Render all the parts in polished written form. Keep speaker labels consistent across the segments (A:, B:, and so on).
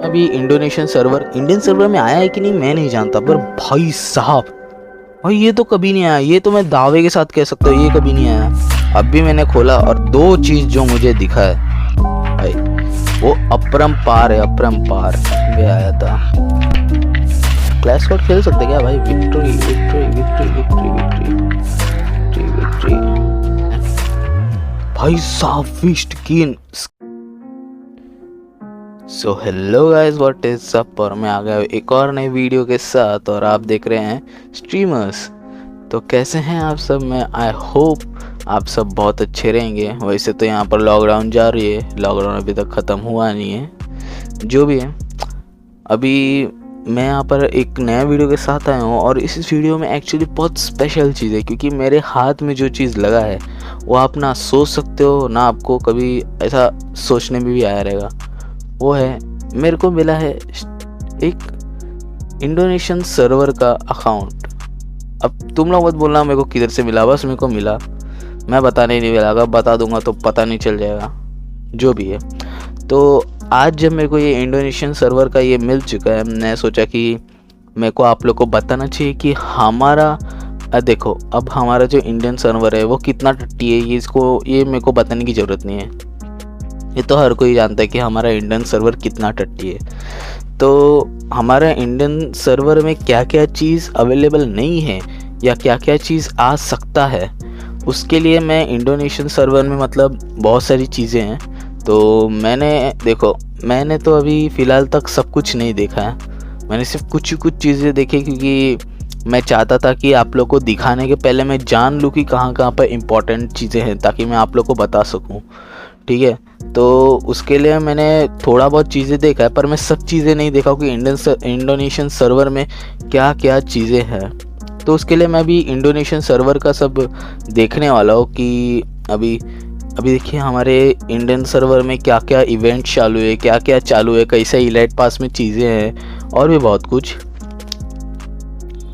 A: अभी Indonesian server Indian server में आया है कि नहीं मैं नहीं जानता, पर भाई साहब भाई ये तो कभी नहीं आया। ये तो मैं दावे के साथ कह सकता हूँ ये कभी नहीं आया। अब भी मैंने खोला और दो चीज़ जो मुझे दिखा है भाई वो अपरंपार है, अपरंपार वे आया था। क्लैश स्क्वाड खेल सकते क्या भाई? Victory victory victory victory victory victory भाई साहब फिस्ट किन। So hello guys, what is up, और मैं आ गया एक और नई वीडियो के साथ और आप देख रहे हैं स्ट्रीमर्स। तो कैसे हैं आप सब? मैं आई होप आप सब बहुत अच्छे रहेंगे। वैसे तो यहाँ पर लॉकडाउन जारी है, लॉकडाउन अभी तक ख़त्म हुआ नहीं है। जो भी है, अभी मैं यहाँ पर एक नया वीडियो के साथ आया हूँ और इस वीडियो में एक्चुअली बहुत स्पेशल चीज़ है, क्योंकि मेरे हाथ में जो चीज़ लगा है वो आप ना सोच सकते हो ना आपको कभी ऐसा सोचने में भी आया रहेगा। वो है, मेरे को मिला है एक इंडोनेशियन सर्वर का अकाउंट। अब तुम लोग मत बोलना मेरे को किधर से मिला, बस मेरे को मिला, मैं बताने नहीं लगा, बता दूंगा तो पता नहीं चल जाएगा। जो भी है, तो आज जब मेरे को ये इंडोनेशियन सर्वर का ये मिल चुका है, मैंने सोचा कि मेरे को आप लोग को बताना चाहिए कि हमारा देखो अब हमारा जो इंडियन सर्वर है वो कितना टट्टी है। ये मेरे को बताने की ज़रूरत नहीं है, ये तो हर कोई जानता है कि हमारा इंडियन सर्वर कितना टट्टी है। तो हमारा इंडियन सर्वर में क्या क्या चीज़ अवेलेबल नहीं है या क्या क्या चीज़ आ सकता है, उसके लिए मैं इंडोनेशियन सर्वर में मतलब बहुत सारी चीज़ें हैं। तो मैंने तो अभी फ़िलहाल तक सब कुछ नहीं देखा है, मैंने सिर्फ कुछ चीज़ें देखी, क्योंकि मैं चाहता था कि आप लोग को दिखाने के पहले मैं जान लूँ कि कहाँ कहाँ पर इम्पोर्टेंट चीज़ें हैं, ताकि मैं आप लोग को बता सकूँ। ठीक है, तो उसके लिए मैंने थोड़ा बहुत चीज़ें देखा है, पर मैं सब चीज़ें नहीं देखा कि इंडोनेशियन सर्वर में क्या क्या चीज़ें हैं। तो उसके लिए मैं अभी इंडोनेशियन सर्वर का सब देखने वाला हूँ कि अभी देखिए हमारे इंडियन सर्वर में क्या क्या इवेंट चालू है, क्या क्या चालू है, कैसे इलाइट पास में चीज़ें हैं और भी बहुत कुछ।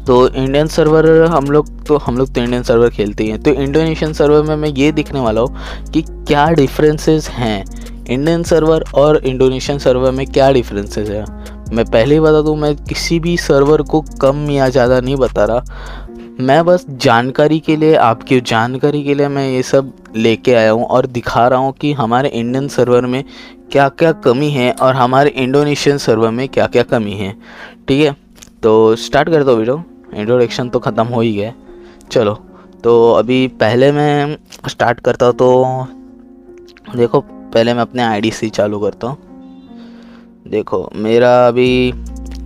A: तो इंडियन सर्वर हम लोग तो इंडियन सर्वर खेलते ही हैं। तो इंडोनेशियन सर्वर में मैं ये देखने वाला हूँ कि क्या डिफरेंसेस हैं इंडियन सर्वर और इंडोनेशियन सर्वर में, क्या डिफरेंसेस हैं। मैं पहले ही बता दूँ, मैं किसी भी सर्वर को कम या ज़्यादा नहीं बता रहा, मैं बस जानकारी के लिए, आपकी जानकारी के लिए मैं ये सब लेके आया हूँ और दिखा रहा हूँ कि हमारे इंडियन सर्वर में क्या क्या कमी है और हमारे इंडोनेशियन सर्वर में क्या क्या कमी है। ठीक है, तो स्टार्ट कर दो वीडियो। इंट्रोडक्शन तो ख़त्म हो ही गया, चलो। तो अभी पहले मैं स्टार्ट करता हूँ, तो देखो पहले मैं अपने आईडी से चालू करता हूँ। देखो मेरा अभी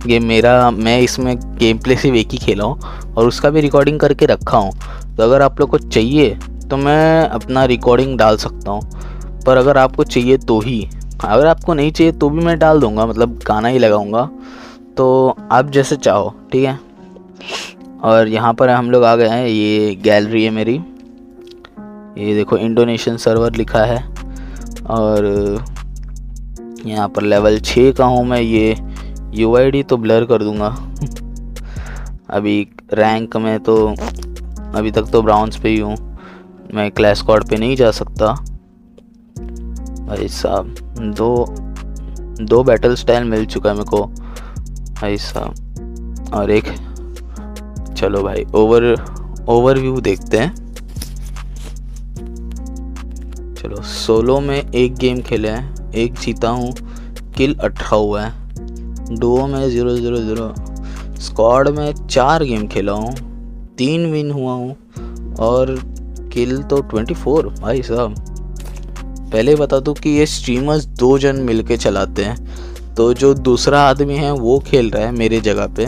A: मैं इसमें गेम प्ले सिर्फ एक ही खेला हूँ और उसका भी रिकॉर्डिंग करके रखा हूँ। तो अगर आप लोग को चाहिए तो मैं अपना रिकॉर्डिंग डाल सकता हूँ, पर अगर आपको चाहिए तो ही, अगर आपको नहीं चाहिए तो भी मैं डाल दूँगा, मतलब गाना ही लगाऊँगा। तो आप जैसे चाहो, ठीक है। और यहाँ पर हम लोग आ गए हैं, ये गैलरी है मेरी, ये देखो इंडोनेशियन सर्वर लिखा है और यहाँ पर लेवल 6 का हूँ मैं। ये यूआईडी तो ब्लर कर दूँगा। अभी रैंक में तो अभी तक तो ब्राउन्स पे ही हूँ, मैं क्लैश स्क्वाड पे नहीं जा सकता भाई साहब। दो बैटल स्टाइल मिल चुका है मेरे को भाई साहब, और एक, चलो भाई ओवरव्यू देखते हैं। चलो, सोलो में एक गेम खेले हैं, एक जीता हूँ, किल 18 हुआ है, डुओ में 0-0-0, स्क्वाड में 4 गेम खेला हूँ, 3 विन हुआ हूँ और किल तो 24 भाई साहब। पहले बता दूँ कि ये स्ट्रीमर्स 2 जन मिलके चलाते हैं, तो जो दूसरा आदमी है वो खेल रहा है मेरे जगह पे।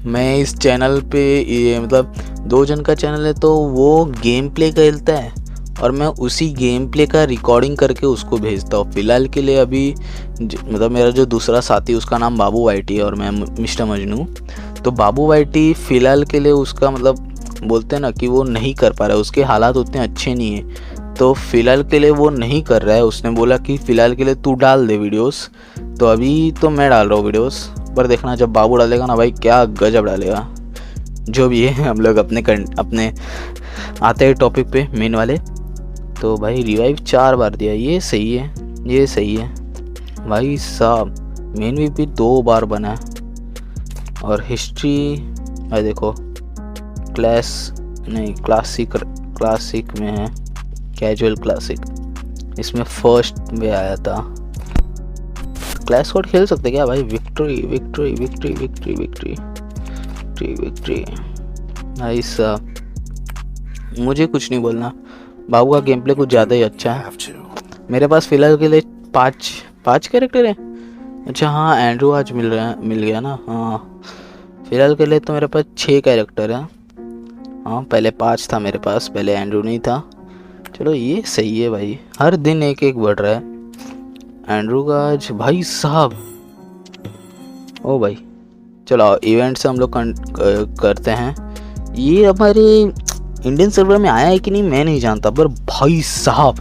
A: मैं इस चैनल पे, ये मतलब 2 जन का चैनल है, तो वो गेम प्ले खेलता है और मैं उसी गेम प्ले का रिकॉर्डिंग करके उसको भेजता हूँ। फ़िलहाल के लिए अभी मतलब मेरा जो दूसरा साथी उसका नाम बाबू वाईटी है और मैं मिस्टर मजनू। तो बाबू वाईटी फ़िलहाल के लिए उसका मतलब बोलते हैं ना कि वो नहीं कर पा रहा है, उसके हालात उतने अच्छे नहीं हैं, तो फ़िलहाल के लिए वो नहीं कर रहा है। उसने बोला कि फ़िलहाल के लिए तू डाल दे वीडियोस, तो अभी तो मैं डाल रहा हूँ वीडियोस, पर देखना जब बाबू डालेगा ना भाई क्या गजब डालेगा। जो भी है, हम लोग अपने आते हैं टॉपिक पे मेन वाले। तो भाई रिवाइव 4 बार दिया, ये सही है, ये सही है। भाई साहब मेन वीपी 2 बार बना है। और हिस्ट्री भाई देखो, क्लासिक में है, कैजुअल क्लासिक, इसमें फर्स्ट में आया था। क्लैश कोड खेल सकते क्या भाई? Victory victory victory victory victory victory victory. भाई साहब मुझे कुछ नहीं बोलना, बाबू का गेम प्ले कुछ ज़्यादा ही अच्छा है। मेरे पास फिलहाल के लिए पाँच कैरेक्टर हैं। अच्छा हाँ, एंड्रू आज मिल गया ना। हाँ फिलहाल के लिए तो मेरे पास 6 कैरेक्टर हैं। हाँ पहले 5 था मेरे पास, पहले एंड्रू नहीं था। चलो ये सही है भाई, हर दिन एक एक बढ़ रहा है एंड्रू का आज। भाई साहब ओ भाई चलो इवेंट से हम लोग करते हैं। ये हमारे इंडियन सर्वर में आया है कि नहीं मैं नहीं जानता, पर भाई साहब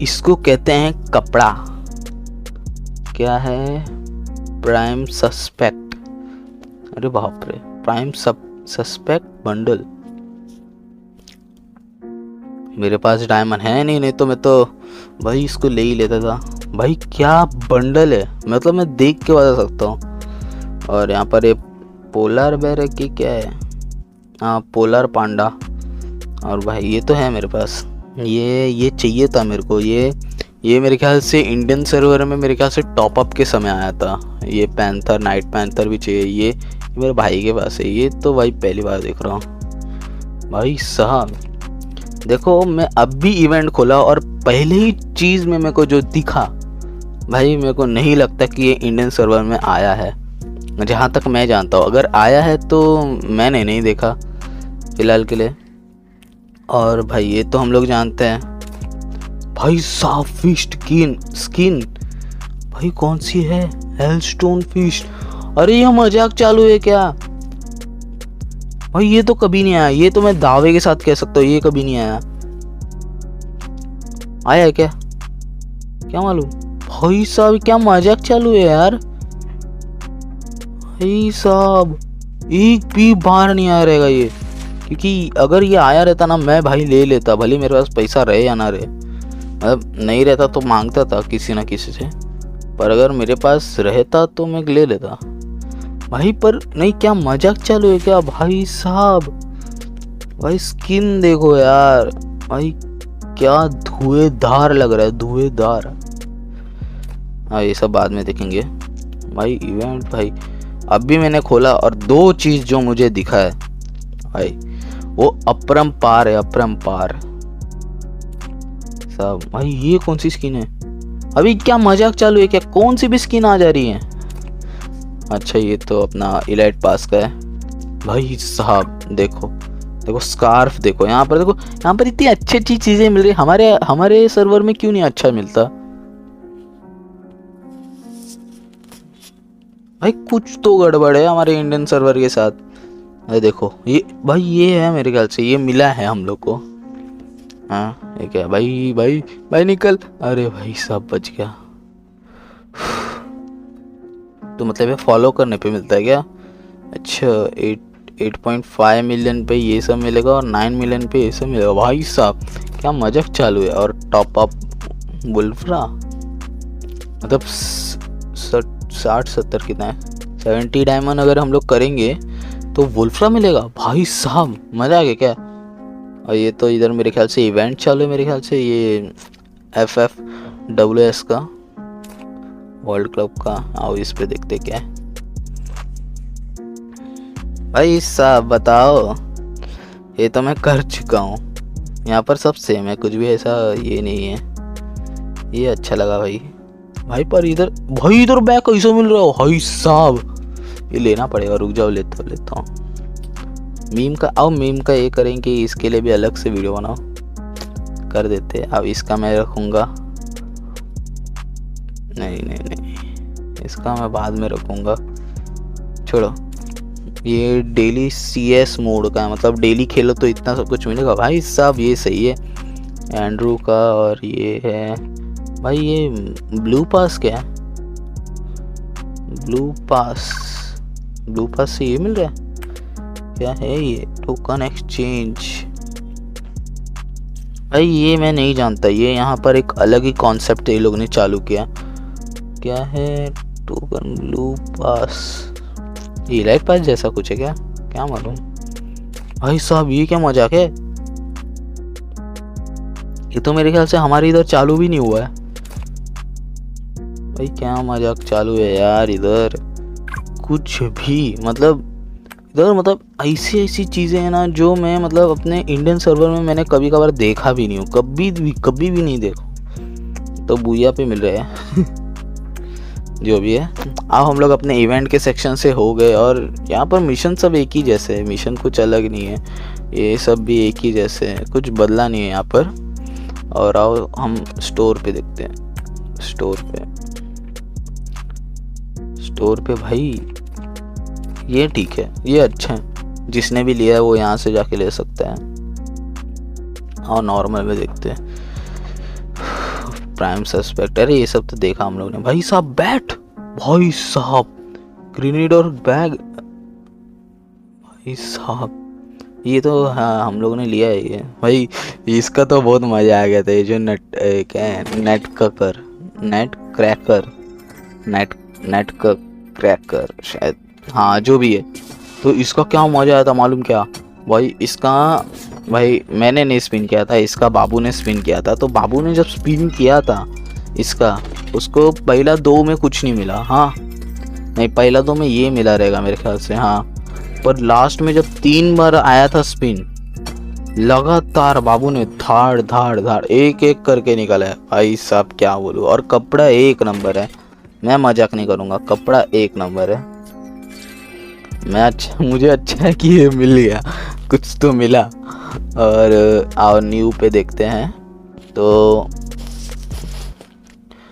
A: इसको कहते हैं कपड़ा। क्या है? Prime suspect. अरे बाप रे, प्राइम सस्पेक्ट बंडल। मेरे पास डायमंड है नहीं तो मैं तो भाई इसको ले ही लेता था। भाई क्या बंडल है, मतलब मैं देख के बता सकता हूँ। और यहाँ पर ये पोलर बेर है कि क्या है? हाँ पोलर पांडा। और भाई ये तो है मेरे पास, ये चाहिए था मेरे को। ये मेरे ख्याल से इंडियन सर्वर में मेरे ख्याल से टॉपअप के समय आया था। ये पैंथर, नाइट पैंथर भी चाहिए। ये मेरे भाई के पास है। ये तो भाई पहली बार देख रहा हूँ। भाई साहब देखो, मैं अब भी इवेंट खोला और पहले ही चीज़ में मेरे को जो दिखा, भाई मेरे को नहीं लगता कि ये इंडियन सर्वर में आया है, जहाँ तक मैं जानता हूँ। अगर आया है तो मैंने नहीं देखा फिलहाल के लिए। और भाई ये तो हम लोग जानते हैं। भाई साहब फिस्ट स्किन भाई कौन सी है? Hailstone fist. अरे ये मजाक चालू है क्या भाई? ये तो कभी नहीं आया, ये तो मैं दावे के साथ कह सकता हूँ ये कभी नहीं आया। आया है क्या मालूम। भाई साहब क्या मजाक चालू है यार। भाई साहब एक भी बार नहीं आया रहेगा ये, क्योंकि अगर ये आया रहता ना मैं भाई ले लेता, भले मेरे पास पैसा रहे या ना रहे। मतलब नहीं रहता तो मांगता था किसी ना किसी से, पर अगर मेरे पास रहता तो मैं ले लेता भाई। पर नहीं, क्या मजाक चालू है क्या भाई साहब? भाई स्किन देखो यार, भाई क्या धुएंधार लग रहा है, धुएंधार। हाँ ये सब बाद में देखेंगे भाई। इवेंट भाई अभी मैंने खोला और 2 चीज़ जो मुझे दिखा है भाई वो अपरंपार है, अपरंपार सब। भाई ये कौन सी स्किन है? अभी क्या मजाक चालू है क्या? कौन सी भी स्किन आ जा रही है? अच्छा ये तो अपना इलाइट पास का है। भाई साहब देखो स्कार्फ देखो, यहाँ पर देखो, यहाँ पर इतनी अच्छी चीजें मिल रही। हमारे सर्वर में क्यों नहीं अच्छा मिलता भाई? कुछ तो गड़बड़ है हमारे इंडियन सर्वर के साथ। अरे देखो ये भाई, ये है मेरे ख्याल से, ये मिला है हम लोग को। हाँ ये क्या भाई निकल। अरे भाई साहब बच गया। तो मतलब ये फॉलो करने पे मिलता है क्या? अच्छा 8.5 मिलियन पे ये सब मिलेगा और 9 मिलियन पे ये सब मिलेगा। भाई साहब क्या मजाक चालू है। और टॉप अप वुल्फ्रा मतलब 60-70 कितना है, 70 डायमंड अगर हम लोग करेंगे तो वुल्फ्रा मिलेगा। भाई साहब मजा आ गया क्या? और ये तो इधर मेरे ख्याल से इवेंट चालू है, मेरे ख्याल से ये FFWS का वर्ल्ड क्लब का। आओ इस पे देखते क्या है। भाई साहब बताओ, ये तो मैं कर चुका हूँ। यहाँ पर सब सेम है, कुछ भी ऐसा ये नहीं है। ये अच्छा लगा भाई पर इधर बैग कैसे मिल रहा है भाई साहब? ये लेना पड़ेगा, रुक जाओ लेता हूँ। मीम का ये करेंगे, इसके लिए भी अलग से वीडियो बनाओ, कर देते। अब इसका मैं रखूँगा, नहीं इसका मैं बाद में रखूँगा, छोड़ो। ये डेली CS मोड का है, मतलब डेली खेलो तो इतना सब कुछ मिलेगा। भाई साहब ये सही है एंड्रू का। और ये है भाई, ये ब्लू पास क्या है? ब्लू पास से ये मिल रहा है क्या है? ये टोकन एक्सचेंज। भाई ये मैं नहीं जानता, ये यहाँ पर एक अलग ही कॉन्सेप्ट ये लोग ने चालू किया। क्या है? टोकन ब्लू पास, ये लाइट पास जैसा कुछ है क्या? क्या मालूम भाई साहब, ये क्या मजाक है? ये तो मेरे ख्याल से हमारे इधर चालू भी नहीं हुआ है भाई। क्या मजाक चालू है यार इधर, कुछ भी मतलब इधर मतलब ऐसी ऐसी चीज़ें हैं ना जो मैं मतलब अपने इंडियन सर्वर में मैंने कभी कभार देखा भी नहीं हूँ, कभी भी नहीं देखा। तो बुया पे मिल रहे हैं जो भी है। अब हम लोग अपने इवेंट के सेक्शन से हो गए और यहाँ पर मिशन सब एक ही जैसे है, मिशन कुछ अलग नहीं है, ये सब भी एक ही जैसे है, कुछ बदला नहीं है यहाँ पर। और आओ हम स्टोर पे देखते हैं। स्टोर पे भाई ये ठीक है, ये अच्छा है, जिसने भी लिया है वो यहाँ से जाके ले सकता है। और नॉर्मल में देखते हैं प्राइम सस्पेक्ट, अरे ये सब तो देखा हम लोग ने। भाई साहब बैट, भाई साहब ग्रेनेड और बैग, भाई साहब ये तो हाँ हम लोगों ने लिया है ये भाई। इसका तो बहुत मज़ा आ गया था, ये जो क्या है नेट क्रैकर शायद, हाँ जो भी है। तो इसका क्या मज़ा आया था मालूम क्या भाई? इसका भाई मैंने नहीं स्पिन किया था, इसका बाबू ने स्पिन किया था। तो बाबू ने जब स्पिन किया था इसका, उसको पहला 2 में कुछ नहीं मिला, हाँ नहीं पहला 2 में ये मिला रहेगा मेरे ख्याल से, हाँ। पर लास्ट में जब 3 बार आया था स्पिन लगातार, बाबू ने धाड़ धाड़ धाड़ एक एक करके निकाला है भाई साहब, क्या बोलूँ। और कपड़ा 1 नंबर है, मैं मजाक नहीं करूँगा, कपड़ा 1 नंबर है। मुझे अच्छा है कि ये मिल गया, कुछ तो मिला। और न्यू पे देखते हैं। तो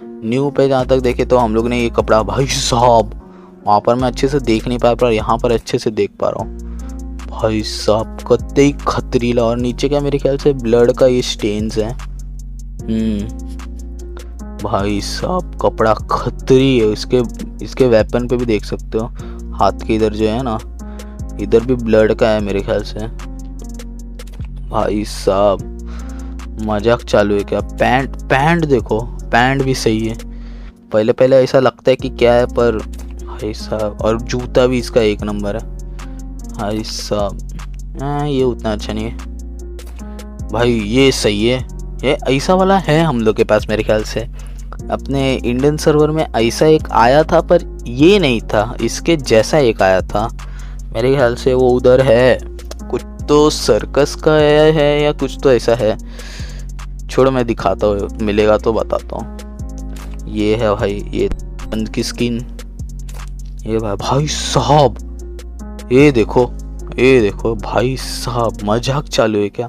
A: न्यू पे जहाँ तक देखे तो हम लोग ने ये कपड़ा, भाई साहब वहाँ पर मैं अच्छे से देख नहीं पाया पर यहाँ पर अच्छे से देख पा रहा हूँ। भाई साहब कतई खतरीला, और नीचे क्या मेरे ख्याल से ब्लड का ये स्टेन्स है। भाई साहब कपड़ा खतरी है। इसके वेपन पे भी देख सकते हो, हाथ के इधर जो है ना, इधर भी ब्लड का है मेरे ख्याल से। भाई साहब मजाक चालू है क्या? पैंट देखो, पैंट भी सही है। पहले ऐसा लगता है कि क्या है, पर भाई साहब, और जूता भी इसका 1 नंबर है भाई साहब। ये उतना अच्छा नहीं है भाई, ये सही है। ये ऐसा वाला है हम लोग के पास मेरे ख्याल से, अपने इंडियन सर्वर में ऐसा एक आया था, पर ये नहीं था, इसके जैसा एक आया था मेरे ख्याल से। वो उधर है, कुछ तो सर्कस का है या कुछ तो ऐसा है, छोड़ो मैं दिखाता हूँ, मिलेगा तो बताता हूँ। ये है भाई, ये बंद की स्किन, ये भाई साहब ये देखो भाई साहब, मजाक चालू है क्या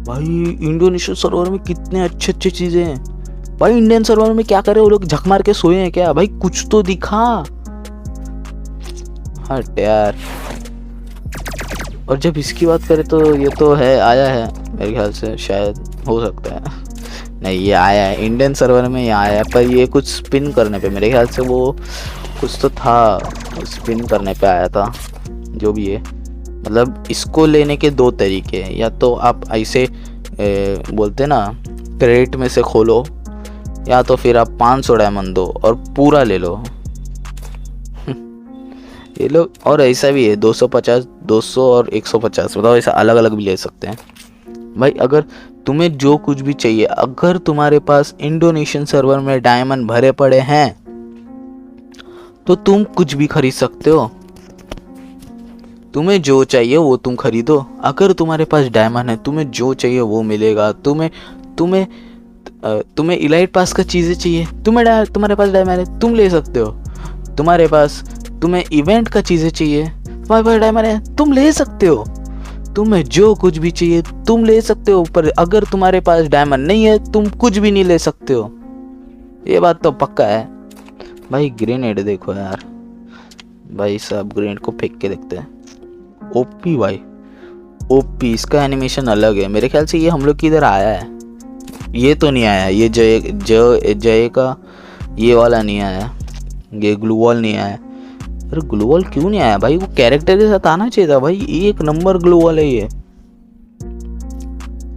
A: भाई? इंडोनेशियन सर्वर में कितने अच्छे चीजें हैं भाई। इंडियन सर्वर में क्या करे वो लोग, झक मार के सोए हैं क्या भाई? कुछ तो दिखा, हट यार। और जब इसकी बात करें तो ये तो है, आया है मेरे ख्याल से, शायद हो सकता है नहीं, ये आया है इंडियन सर्वर में, ये आया है। पर ये कुछ स्पिन करने पे मेरे ख्याल से वो कुछ तो था, स्पिन करने पे आया था जो भी है। मतलब इसको लेने के 2 तरीके हैं, या तो आप ऐसे बोलते ना क्रेडिट में से खोलो, या तो फिर आप 500 डायमंड दो और पूरा ले लो ये लोग। और ऐसा भी है 250, 200 और 150, मतलब ऐसा अलग अलग भी ले सकते हैं भाई। अगर तुम्हें जो कुछ भी चाहिए, अगर तुम्हारे पास इंडोनेशियन सर्वर में डायमंड भरे पड़े हैं तो तुम कुछ भी खरीद सकते हो। तुम्हें जो चाहिए वो तुम खरीदो। अगर तुम्हारे पास डायमंड है, तुम्हें जो चाहिए वो मिलेगा। तुम्हें इलाइट पास का चीज़ें चाहिए, तुम्हारे पास डायमंड है, तुम ले सकते हो। तुम्हें इवेंट का चीज़ें चाहिए, तुम्हारे पास डायमंड है, तुम ले सकते हो। तुम्हें जो कुछ भी चाहिए तुम ले सकते हो, पर अगर तुम्हारे पास डायमंड नहीं है तुम कुछ भी नहीं ले सकते हो। ये बात तो पक्का है भाई। ग्रेनेड देखो यार, भाई साहब ग्रेनेड को फेंक के देखते हैं। ओपी भाई, ओपी, इसका एनिमेशन अलग है मेरे ख्याल से। ये हम लोग की इधर आया है, ये तो नहीं आया, ये जय का ये वाला नहीं आया, ये ग्लू वॉल नहीं आया। अरे ग्लू वॉल क्यों नहीं आया भाई? वो कैरेक्टर के साथ आना चाहिए था भाई, 1 नंबर ग्लू वॉल है ये।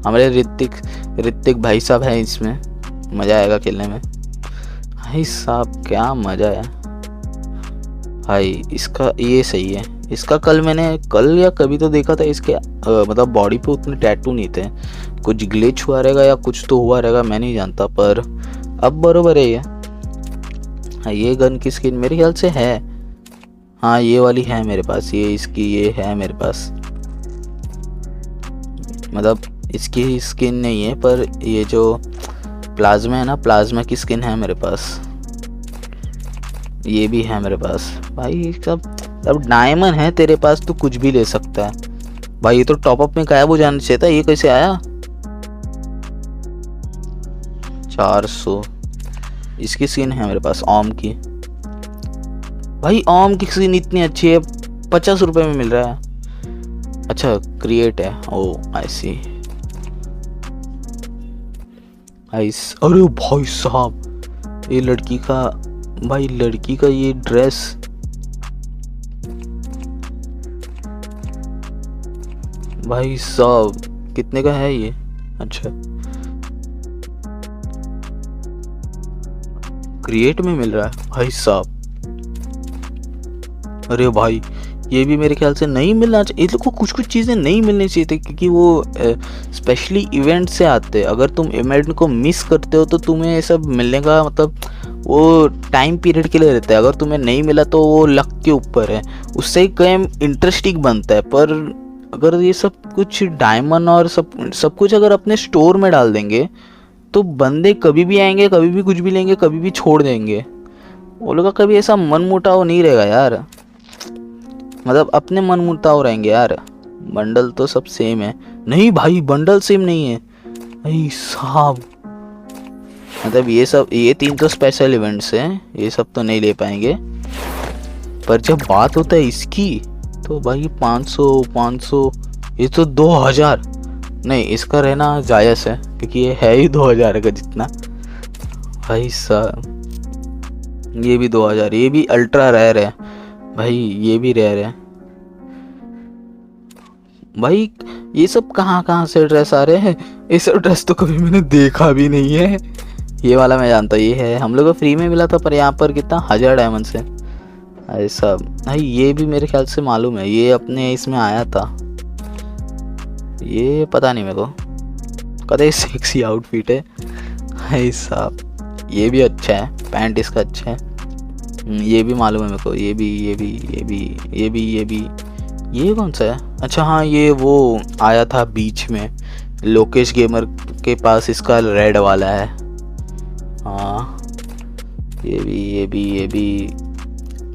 A: हमारे ऋतिक ऋतिक भाई साहब हैं इसमें, मज़ा आएगा खेलने में भाई साहब, क्या मज़ा है भाई। इसका ये सही है, इसका कल या कभी तो देखा था इसके मतलब बॉडी पे उतने टैटू नहीं थे, कुछ ग्लिच हुआ रहेगा या कुछ तो हुआ रहेगा, मैं नहीं जानता, पर अब बरोबर है ये। हाँ, ये गन की स्किन मेरे ख्याल से है, हाँ ये वाली है मेरे पास, ये इसकी ये है मेरे पास, मतलब इसकी स्किन नहीं है पर ये जो प्लाज्मा है ना, प्लाज्मा की स्किन है मेरे पास, ये भी है मेरे पास भाई। सब डायमंड है तेरे पास, तो कुछ भी ले सकता है भाई। ये तो टॉपअप में गायब हो जाना चाहिए था, ये कैसे आया 400। इसकी स्किन है मेरे पास ओम की भाई, ओम की स्किन इतनी अच्छी है, 50 रुपए में मिल रहा है। अच्छा क्रिएट है, ओ आई सी। अरे भाई साहब, ये लड़की का भाई, लड़की का ये ड्रेस भाई साहब कितने का है ये? अच्छा क्रिएट में मिल रहा है भाई साहब। अरे भाई ये भी मेरे ख्याल से नहीं मिलना चाहिए, ये लोग को कुछ चीज़ें नहीं मिलनी चाहिए थी, क्योंकि वो स्पेशली इवेंट से आते हैं। अगर तुम इवेंट को मिस करते हो तो तुम्हें ये सब मिलने का मतलब वो टाइम पीरियड के लिए रहता है, अगर तुम्हें नहीं मिला तो वो लक के ऊपर है, उससे गेम इंटरेस्टिंग बनता है। पर अगर ये सब कुछ डायमंड और सब कुछ अगर अपने स्टोर में डाल देंगे तो बंदे कभी भी आएंगे, कभी भी कुछ भी लेंगे, कभी भी छोड़ देंगे। वो लोग का कभी ऐसा मन मुटाव नहीं रहेगा यार, मतलब अपने मन मुटाव रहेंगे यार। बंडल तो सब सेम है, नहीं भाई बंडल सेम नहीं है भाई साहब, मतलब ये 3 तो स्पेशल इवेंट्स हैं, ये सब तो नहीं ले पाएंगे। पर जब बात होता है इसकी तो भाई 500 ये तो 2000, नहीं इसका रहना जायज़ है क्योंकि ये है ही 2000 का जितना भाई साहब। ये भी 2000, ये भी अल्ट्रा रेयर है भाई, ये भी रेयर है भाई। ये सब कहाँ से ड्रेस आ रहे हैं? ये सब ड्रेस तो कभी मैंने देखा भी नहीं है। ये वाला मैं जानता हूँ, ये है हम लोग को फ्री में मिला था, पर यहाँ पर कितना 1000 डायमंड से ऐसा भाई। ये भी मेरे ख्याल से मालूम है, ये अपने इसमें आया था, ये पता नहीं मेरे को, कदे सेक्सी आउटफिट है भाई साहब। ये भी अच्छा है, पैंट इसका अच्छा है, ये भी मालूम है मेरे को, ये कौन सा है? अच्छा हाँ, ये वो आया था बीच में, लोकेश गेमर के पास इसका रेड वाला है। हाँ ये भी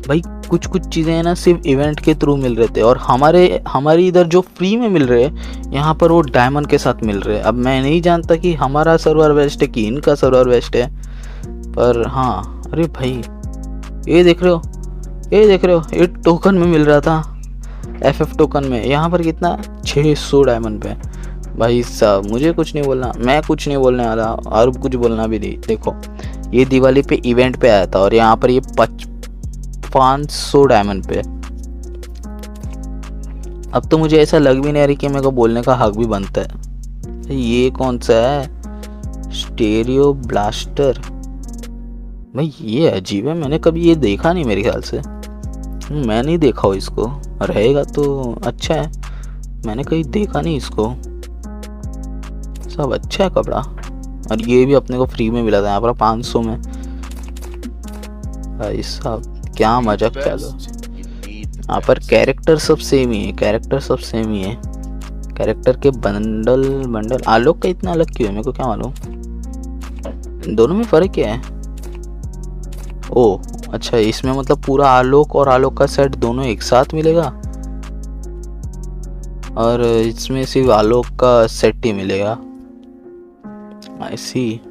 A: भाई, कुछ चीज़ें हैं ना सिर्फ इवेंट के थ्रू मिल रहे थे, और हमारे इधर जो फ्री में मिल रहे हैं यहाँ पर वो डायमंड के साथ मिल रहे हैं। अब मैं नहीं जानता कि हमारा सर्वर बेस्ट है कि इनका सर्वर बेस्ट है, पर हाँ। अरे भाई ये देख रहे हो, ये टोकन में मिल रहा था, FF टोकन में। यहाँ पर कितना 600 डायमंड पे भाई साहब। मुझे कुछ नहीं बोलना, मैं कुछ नहीं बोलने वाला और कुछ बोलना भी नहीं। देखो ये दिवाली पे इवेंट पे आया था और यहाँ पर ये 500 डायमंड पे। अब तो मुझे ऐसा लग भी नहीं रही कि मेरे को बोलने का हक भी बनता है। ये कौन सा है? स्टेरियो ब्लास्टर भाई, ये अजीब है, मैंने कभी ये देखा नहीं मेरे ख्याल से, मैं नहीं देखा हो इसको, रहेगा तो अच्छा है, मैंने कहीं देखा नहीं इसको। सब अच्छा है कपड़ा, और ये भी अपने को फ्री में मिला था यहाँ पर 500 में भाई साहब। क्या मजाक चलो, यहाँ पर कैरेक्टर सब सेम ही है, कैरेक्टर के बंडल आलोक का इतना अलग क्यों है, मेरे को क्या मालूम, दोनों में फर्क क्या है? ओ अच्छा, इसमें मतलब पूरा आलोक और आलोक का सेट दोनों एक साथ मिलेगा, और इसमें सिर्फ आलोक का सेट ही मिलेगा। आई सी,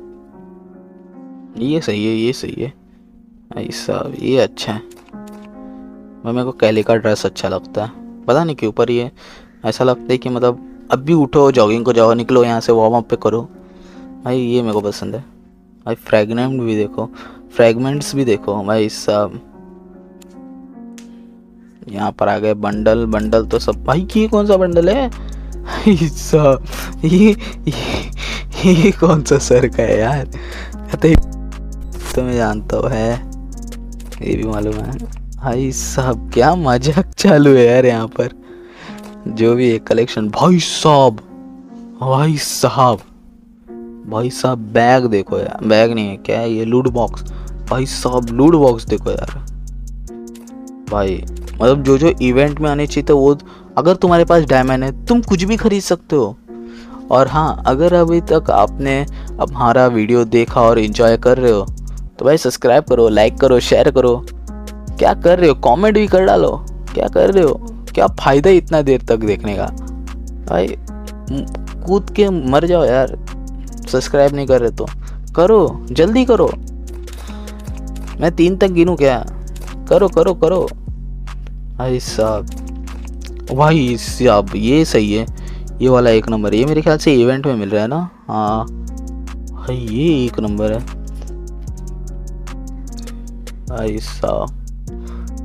A: ये सही है भाई साहब, ये अच्छा है। मेरे को कैली का ड्रेस अच्छा लगता है, पता नहीं क्यों, पर ये ऐसा लगता है कि मतलब अब भी उठो, जॉगिंग को जाओ, निकलो यहाँ से, वार्म अप पे करो भाई, ये मेरे को पसंद है भाई। फ्रैगमेंट्स भी देखो भाई साहब। यहाँ पर आ गए बंडल तो सब भाई। ये कौन सा बंडल है? ये कौन सा सर का है यार? तो मैं जानता हूँ है, ये भी मालूम है। भाई साहब क्या मजाक चालू है यार यहाँ पर। जो भी है कलेक्शन, भाई साहब भाई साहब भाई साहब, बैग देखो यार, बैग नहीं है क्या है ये, लूट बॉक्स। भाई साहब लूट बॉक्स देखो यार भाई, मतलब जो इवेंट में आने चाहिए था वो। अगर तुम्हारे पास डायमंड है तुम कुछ भी खरीद सकते हो। और हाँ, अगर अभी तक आपने अब हमारा वीडियो देखा और एंजॉय कर रहे हो तो भाई सब्सक्राइब करो, लाइक करो, शेयर करो। क्या कर रहे हो, कमेंट भी कर डालो। क्या कर रहे हो, क्या फ़ायदा इतना देर तक देखने का। भाई कूद के मर जाओ यार, सब्सक्राइब नहीं कर रहे तो करो, जल्दी करो। मैं 3 तक गिनूं क्या? करो करो करो। भाई साहब भाई साहब ये सही है, ये वाला 1 नंबर। ये मेरे ख्याल से इवेंट में मिल रहा है ना? हाँ भाई ये 1 नंबर है भाई साहब।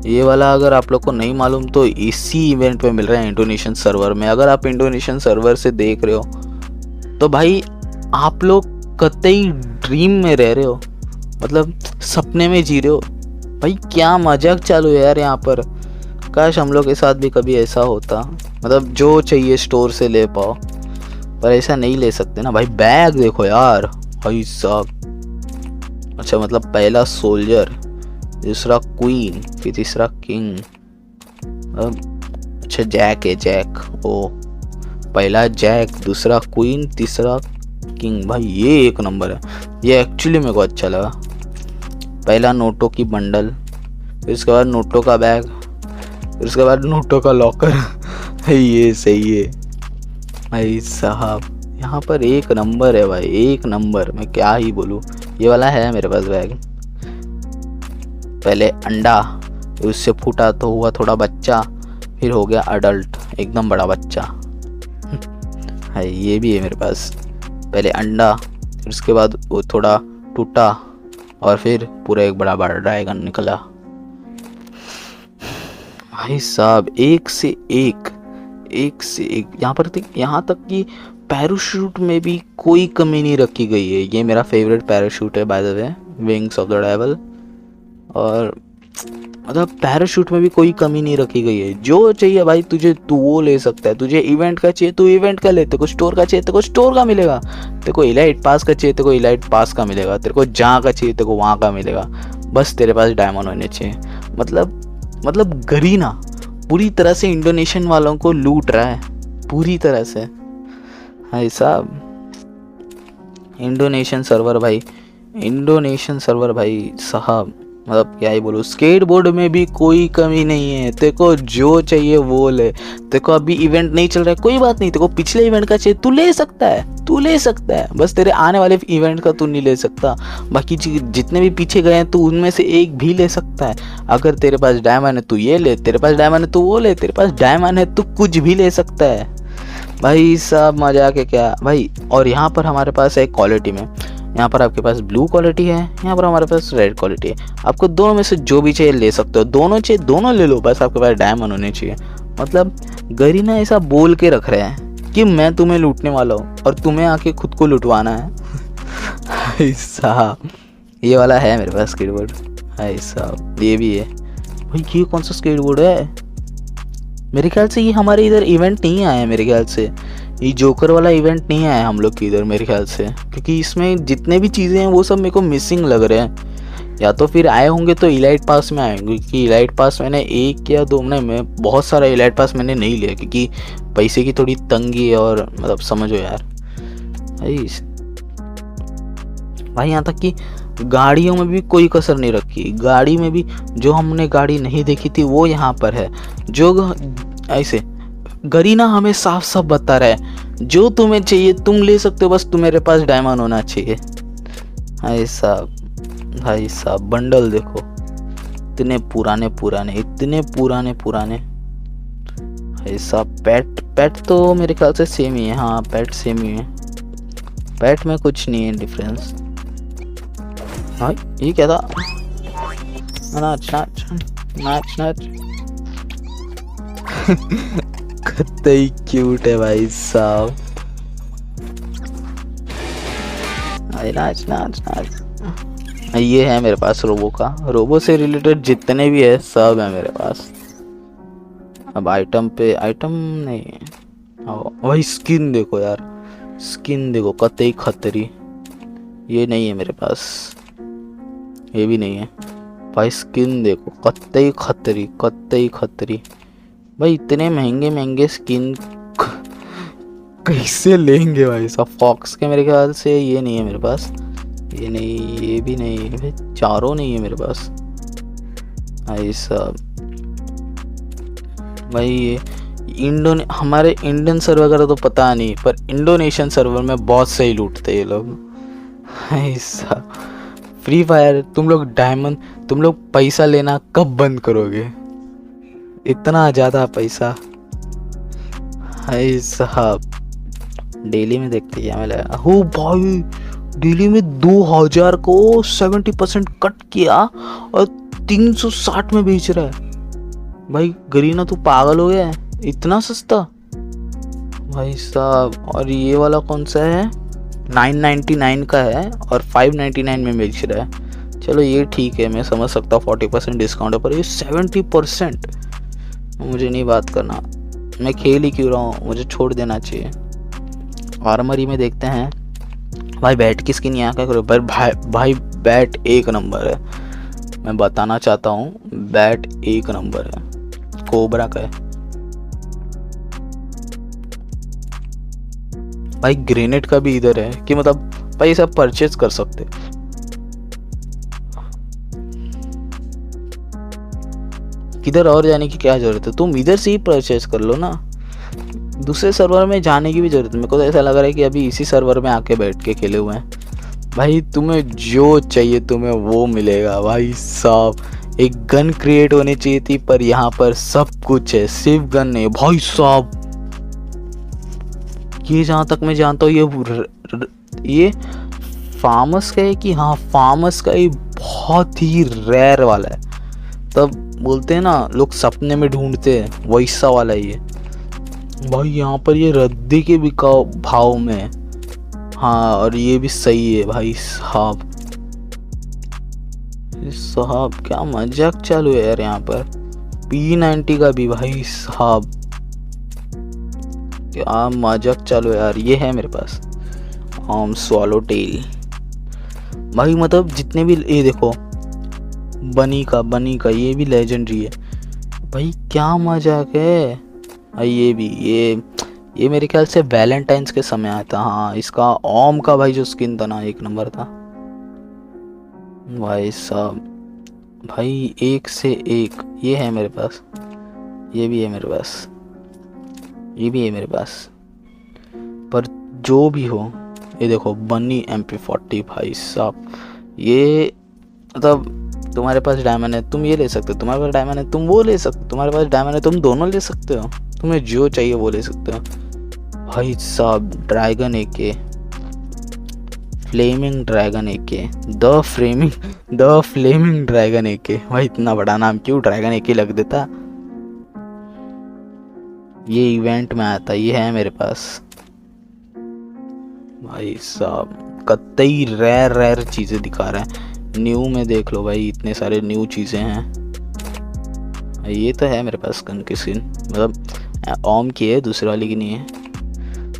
A: ये वाला अगर आप लोग को नहीं मालूम तो इसी इवेंट पे मिल रहा है, इंडोनेशियन सर्वर में। अगर आप इंडोनेशियन सर्वर से देख रहे हो तो भाई आप लोग कतई ड्रीम में रह रहे हो, मतलब सपने में जी रहे हो। भाई क्या मजाक चालू है यार यहाँ पर। काश हम लोग के साथ भी कभी ऐसा होता, मतलब जो चाहिए स्टोर से ले पाओ, पर ऐसा नहीं ले सकते ना भाई। बैग देखो यार भाई साहब। अच्छा मतलब पहला सोल्जर, दूसरा क्वीन, फिर तीसरा किंग। अच्छा जैक है, जैक। ओ पहला जैक, दूसरा क्वीन, तीसरा किंग। भाई ये 1 नंबर है, ये एक्चुअली मेरे को अच्छा लगा। पहला नोटों की बंडल, फिर उसके बाद नोटों का बैग, फिर उसके बाद नोटों का लॉकर। ये सही है भाई साहब। यहाँ पर 1 नंबर है भाई, 1 नंबर। मैं क्या ही बोलूँ। ये वाला है मेरे पास बैग। पहले अंडा, फिर उससे फूटा तो हुआ थोड़ा बच्चा, फिर हो गया अडल्ट, एकदम बड़ा बच्चा। है ये भी है मेरे पास। पहले अंडा, फिर उसके बाद वो थोड़ा टूटा और फिर पूरा एक बड़ा बड़ा ड्रैगन निकला। भाई साहब एक से एक यहाँ तक कि पैराशूट में भी कोई कमी नहीं रखी गई है। ये मेरा फेवरेट पैराशूट है by the way, wings of the devil. और मतलब पैराशूट में भी कोई कमी नहीं रखी गई है। जो चाहिए भाई तुझे तू वो ले सकता है। तुझे इवेंट का चाहिए तू इवेंट का ले, तेरे को स्टोर का चाहिए तेरे को स्टोर का मिलेगा, तेरे को इलाइट पास का चाहिए तेरे को इलाइट पास का मिलेगा, तेरे को जहाँ का चाहिए तेरे को वहाँ का मिलेगा। बस तेरे पास डायमंड होने चाहिए। मतलब गरीना पूरी तरह से इंडोनेशियन वालों को लूट रहा है, पूरी तरह से। भाई साहब इंडोनेशियन सर्वर भाई साहब, मतलब क्या ही बोलूँ। स्केटबोर्ड में भी कोई कमी नहीं है। तेरे को जो चाहिए वो ले। तेरे को अभी इवेंट नहीं चल रहा है, कोई बात नहीं। तेरे को पिछले इवेंट का चाहिए तू ले सकता है, बस तेरे आने वाले इवेंट का तू नहीं ले सकता। बाकी जितने भी पीछे गए हैं तू उनमें से एक भी ले सकता है। अगर तेरे पास डायमंड है तू ये ले, तेरे पास डायमंड है तू वो ले, तेरे पास डायमंड है तू कुछ भी ले सकता है। भाई साहब मजा के क्या भाई। और यहाँ पर हमारे पास है क्वालिटी में, यहाँ पर आपके पास ब्लू क्वालिटी है, यहाँ पर हमारे पास रेड क्वालिटी है। आपको दोनों में से जो भी चाहिए ले सकते हो। दोनों चाहिए दोनों ले लो, बस आपके पास डायमंड होने चाहिए। मतलब गरीना ऐसा बोल के रख रहे हैं कि मैं तुम्हें लूटने वाला हूँ और तुम्हें आके खुद को लुटवाना है। साहब ये वाला है मेरे पास स्केटबोर्ड। भाई साहब ये भी है। भाई ये कौन सा स्केटबोर्ड है? मेरे ख्याल से ये हमारे इधर इवेंट नहीं आया है। मेरे ख्याल से ये जोकर वाला इवेंट नहीं आया हम लोग के इधर मेरे ख्याल से, क्योंकि इसमें जितने भी चीज़ें हैं वो सब मेरे को मिसिंग लग रहे हैं। या तो फिर आए होंगे तो इलाइट पास में आए होंगे, क्योंकि इलाइट पास मैंने 1 या 2 में बहुत सारा इलाइट पास मैंने नहीं लिया, क्योंकि पैसे की थोड़ी तंगी है। और मतलब समझो यार भाई यहाँ तक कि गाड़ियों में भी कोई कसर नहीं रखी। गाड़ी में भी जो हमने गाड़ी नहीं देखी थी वो यहाँ पर है। जो ऐसे गरीना हमें साफ साफ बता रहा है जो तुम्हें चाहिए तुम ले सकते हो, बस तुम्हारे पास डायमंड होना चाहिए। भाई साहब बंडल देखो, इतने पुराने भाई साहब। पेट तो मेरे ख्याल से सेम ही है। हाँ पेट सेम ही है, पेट में कुछ नहीं है डिफरेंस। हाँ ये क्या था? नाच कतई क्यूट है भाई साहब। अरे नाच नाच नाच। ये है मेरे पास रोबो का, रोबो से रिलेटेड जितने भी है सब है मेरे पास। अब आइटम पे आइटम नहीं है। भाई स्किन देखो यार, स्किन देखो कतई खतरी। ये नहीं है मेरे पास, ये भी नहीं है भाई। स्किन देखो कतई खतरी, कतई खतरी। भाई इतने महंगे महंगे स्किन कैसे लेंगे भाई साहब। फॉक्स के मेरे ख्याल से ये नहीं है मेरे पास, ये नहीं, ये भी नहीं है भाई, चारों नहीं है मेरे पास भाई साहब। भाई ये हमारे इंडियन सर्वर का तो पता नहीं, पर इंडोनेशियन सर्वर में बहुत सही लूटते ये लोग भाई साहब। फ्री फायर तुम लोग डायमंड, तुम लोग पैसा लेना कब बंद करोगे? इतना ज़्यादा पैसा भाई साहब। डेली में देखते क्या मिला हो भाई। डेली में 2000 को 70% कट किया और 360 में बेच रहा है भाई। गरीना तू पागल हो गया है, इतना सस्ता भाई साहब। और ये वाला कौन सा है? 999 का है और 599 में बेच रहा है। चलो ये ठीक है, मैं समझ सकता हूँ 40% डिस्काउंट है, पर ये 70% मुझे नहीं बात करना। मैं खेल ही क्यों रहा हूँ, मुझे छोड़ देना चाहिए। आर्मरी में देखते हैं भाई। बैट की स्किन यहाँ क्या करो भाई बैट एक नंबर है, मैं बताना चाहता हूँ। बैट एक नंबर है, कोबरा का है भाई। ग्रेनेड का भी इधर है कि मतलब भाई सब परचेज कर सकते। किधर और जाने की क्या जरूरत है, तुम इधर से ही परचेज कर लो ना। दूसरे सर्वर में जाने की भी जरूरत है। मेरे को तो ऐसा लग रहा है कि अभी इसी सर्वर में आके बैठ के खेले हुए हैं भाई। तुम्हें जो चाहिए तुम्हें वो मिलेगा भाई साहब। एक गन क्रिएट होनी चाहिए थी, पर यहाँ पर सब कुछ है, सिर्फ गन नहीं भाई साहब। ये जहाँ तक मैं जानता हूँ ये फार्मस का है कि हाँ, फार्मस का ये बहुत ही रेयर वाला है। तब बोलते हैं ना लोग सपने में ढूंढते हैं, वैसा वाला ये भाई। यहाँ पर ये रद्दी के बिकाऊ भाव में, हाँ, और ये भी सही है भाई साहब। साहब क्या मजाक चालू है यार यहाँ पर। P90 का भी भाई साहब, क्या मजाक चालू है यार। ये है मेरे पास स्वॉलो टेल भाई। मतलब जितने भी, ये देखो बनी का ये भी लेजेंडरी है भाई। क्या मजाक है। ये भी ये मेरे ख्याल से वैलेंटाइंस के समय आया था। हाँ, इसका ओम का भाई जो स्किन था ना, एक नंबर था भाई साहब। भाई एक से एक ये है मेरे पास, ये भी है मेरे पास, ये भी है मेरे पास। पर जो भी हो, ये देखो बनी MP40 भाई साहब। ये मतलब तुम्हारे पास डायमंड है तुम ये ले सकते हो, तुम्हारे पास डायमंड है तुम वो ले सकते हो, तुम्हारे पास डायमंड है तुम दोनों ले सकते हो। तुम्हें जो चाहिए वो ले सकते हो भाई साहब। Dragon AK, flaming dragon AK, the flaming dragon AK भाई। इतना बड़ा नाम क्यों ड्रैगन AK लग देता। ये इवेंट में आता, ये है मेरे पास भाई साहब। कतई रेयर चीज़ें दिखा रहे हैं। न्यू में देख लो भाई, इतने सारे न्यू चीज़ें हैं। ये तो है मेरे पास गन की स्किन, मतलब ओम की है, दूसरे वाली की नहीं है।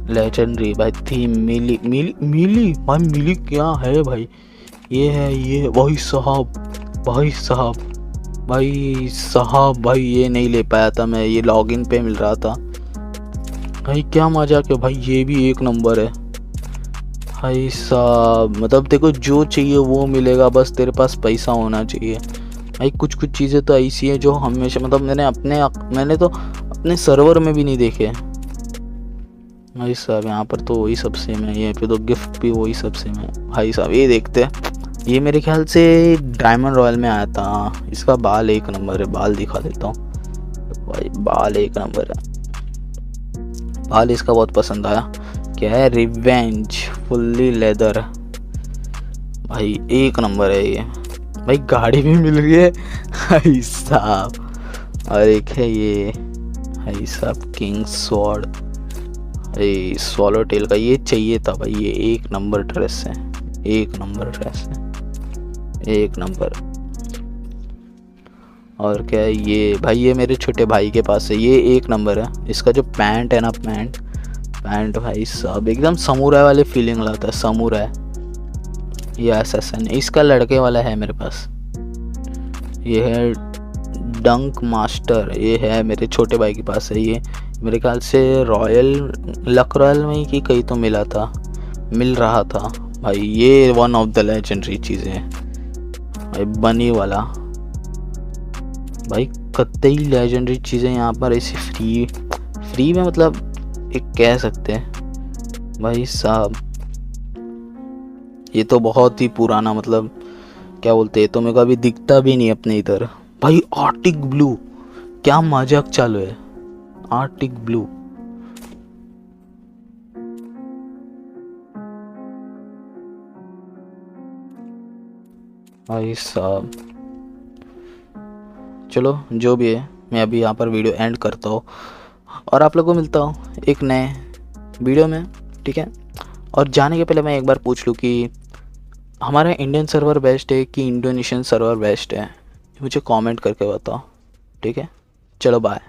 A: लेजेंडरी भाई थी मिली भाई। मिली क्या है भाई। ये है, ये भाई साहब भाई। ये नहीं ले पाया था मैं, ये लॉगिन पे मिल रहा था भाई। क्या मजाक है भाई। ये भी एक नंबर है भाई साहब। मतलब देखो जो चाहिए वो मिलेगा, बस तेरे पास पैसा होना चाहिए भाई। कुछ चीज़ें तो ऐसी है जो हमेशा, मतलब मैंने तो अपने सर्वर में भी नहीं देखे भाई साहब। यहाँ पर तो वही सब सेम है, यहाँ पे तो गिफ्ट भी वही सब सेम है भाई साहब। ये देखते हैं, ये मेरे ख्याल से डायमंड रॉयल में आया था। इसका बाल एक नंबर है, बाल दिखा देता हूँ भाई। बाल एक नंबर है, बाल इसका बहुत पसंद आया। क्या है, रिवेंज फुल्ली लेदर भाई, एक नंबर है ये भाई। गाड़ी भी मिल रही है भाई साहब। और एक है ये भाई साहब किंग स्वॉर्ड, भाई स्वॉलो टेल का ये चाहिए था भाई। ये एक नंबर ड्रेस है, एक नंबर ड्रेस है, एक नंबर। और क्या है ये भाई, ये मेरे छोटे भाई के पास है, ये एक नंबर है। इसका जो पैंट है ना, पैंट भाई साहब एकदम समूराई वाली फीलिंग लाता है, समूराई। ये असैसन, इसका लड़के वाला है मेरे पास। ये है डंक मास्टर, ये है मेरे छोटे भाई के पास है। ये मेरे ख्याल से रॉयल लक रॉयल में ही कहीं तो मिल रहा था भाई। ये वन ऑफ द लेजेंडरी चीज़ें हैं भाई, बनी वाला भाई, कतई लेजेंडरी चीज़ें यहाँ पर ऐसी फ्री में, मतलब एक कह सकते हैं भाई साहब। ये तो बहुत ही पुराना, मतलब क्या बोलते हैं, तो मेरे को अभी दिखता भी नहीं अपने इधर भाई। आर्टिक ब्लू, क्या मजाक चालू है, आर्टिक ब्लू भाई साहब। चलो जो भी है, मैं अभी यहाँ पर वीडियो एंड करता हूँ और आप लोगों को मिलता हूँ एक नए वीडियो में, ठीक है। और जाने के पहले मैं एक बार पूछ लूँ कि हमारा इंडियन सर्वर बेस्ट है कि इंडोनेशियन सर्वर बेस्ट है, मुझे कमेंट करके बताओ, ठीक है। चलो बाय।